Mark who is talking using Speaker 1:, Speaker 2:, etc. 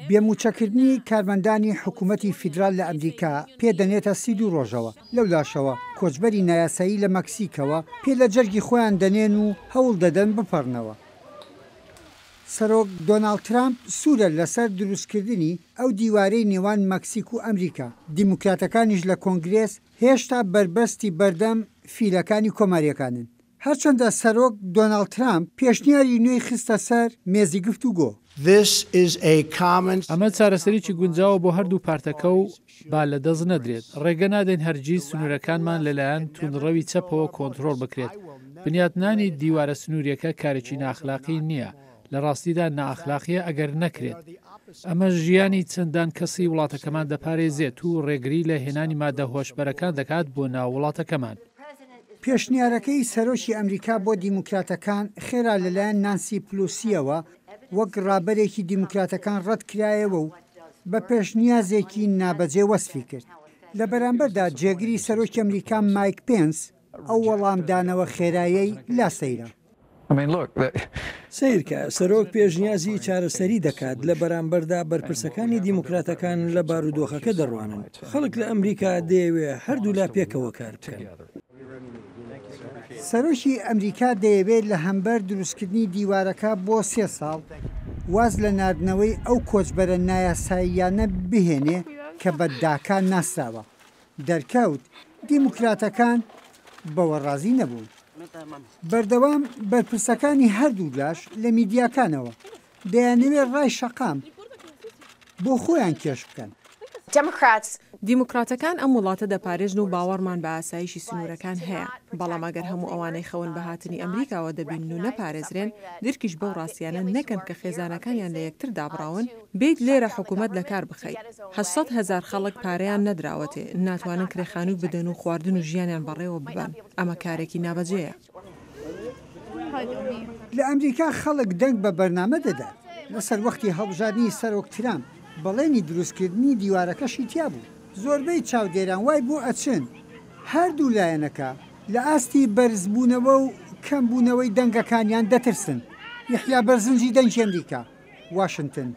Speaker 1: بێموچەکردنی کارمەندانی حکوومەتی فیدرال لە ئەمریکا پێدەنێتە 32 ڕۆژەوە لەو لاشەوە کۆچبەری نایاسایی لە مەکسیکەوە پێ لە جەرگی خۆیان دەنێن و هەوڵ دەدەن بپەڕنەوە. سەرۆک دۆناڵد ترامپ سوورە لەسەر دروستکردنی ئەو دیوارەی نێوان مەکسیک و ئەمریکا. دیموکراتەکانیش لە کۆنگرێس هێشتا بربەستی بەردەم فیلەکانی کۆماریەکانن. هەرچەندە سەرۆک دۆناڵد ترامپ پێشنیاری نوێی خستە سەر مێزی گفتوگۆ.
Speaker 2: ئەمە چارەسەریی گونجاوە بۆ هەردوو پارتەکە و با لە دەست نەدرێت. ڕێگە نادەین هەرگیز سنوورەکانمان لەلایەن توندڕەوی چەپەوە کۆنتڕۆڵ بکرێت. بنیاتنانی دیوارە سنووریەکە کارێکی ناخلاقی نییە. لە ڕاستیدا نائەخلاقیە ئەگەر نەکرێت. ئەمە ژیانی چەندان کەسی وڵاتەکەمان دەپارێزێت و ڕێگری لە هێنانی مادە هۆشبەرەکان دەکات بۆ ناو وڵاتەکەمان.
Speaker 1: پێشنیارەکەی سەرۆکی ئەمریکا بۆ دیموکراتەکان خێرا لەلایەن نانسی پلۆسیەوە وەک ڕابەرێکی دیموکراتەکان ڕەت کرایەوە و بە پێشنیازێکی نابەجێ وەسفی کرد. لە بەرامبەردا جێگری سەرۆکی ئەمریکا مایک پێنس ئەو وەڵامدانەوە خێرایەی لا سەیرە.
Speaker 3: سیرکە سەرۆک پێشنیازی چارەسەری دەکات لە بەرامبەردا بەرپرسەکانی دیموکراتەکان لە بارودۆخەکە دەڕوانن. خەڵک لە ئەمریکا دەیەوێ هەردوو لا پێکەوە کار بکەن.
Speaker 1: سەرۆکی ئەمریکا دەیەوێت لە هەمبەر دروستکردنی دیوارەکە بۆ 3 ساڵ واز لە ناردنەوەی ئەو کۆچبەرە نایاساییانە بهێنێ کە بە داکان ناسراوە. دەرکەوت دیموکراتەکان بەوە ڕازی نەبوون. بەردەوام بەرپرسەکانی هەردوو لاش لە میدیاکانەوە دەیانەوێت ڕای شەقام بۆ خۆیان کێش بکەن.
Speaker 4: دیموکراتەکان ئەم وڵاتە دەپارێژن و باوەڕمان بە ئاسایشی سنوورەکان هەیە. بەڵام ئەگەر هەموو ئەوانەی خەون بە هاتنی ئەمریکاوە دەبین و نەپارێزرێن درکیش بەو ڕاستیانە نەکەن کە خێزانەکانیان لە یەکتر دابڕاون بیت لێرە حکوومەت لە کار بخەیت. 800,000 خەڵک پارەیان نەدراوەتێ ناتوانن کرێخانوو بدەن و خواردن و ژیانیان بەڕێوە ببان. ئەمە کارێکی نابەجێیە.
Speaker 1: لە ئەمریکا خەڵک دەنگ بە بەرنامە دەدات. لەسەر وەختی هەڵبژاردننی سەرۆک ترامپ بەڵێنی دروستکردنی دیوارەکەشی تیا بوو. زۆربەی چاودێران وای بۆ ئەچن هەردوو لایەنەکە لە ئاستی بەرزبوونەوە و کەمبوونەوەی دەنگەکانیان دەترسن. یحیا بەرزنجی دەنگی ئەمریکا، واشنگتن.